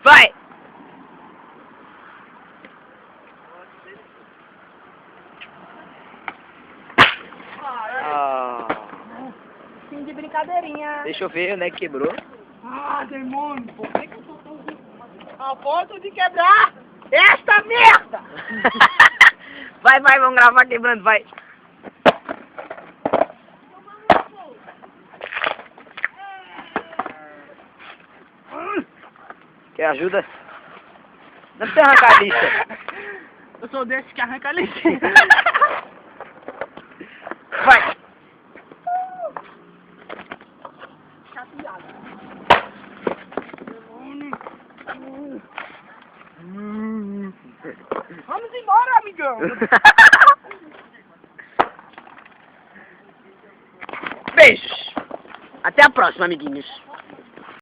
Vai! Ah, Fim de brincadeirinha. deixa eu ver onde é que quebrou. Ah, demônio, por que que eu tô tão... A ponto de quebrar esta merda! Vai, vamos gravar quebrando, vai. Quer ajuda? Deve ter arrancar a lista. Eu sou desse que arranca a listinha. Vai. Chateado. Vamos embora, amigão. Beijos. Até a próxima, amiguinhos.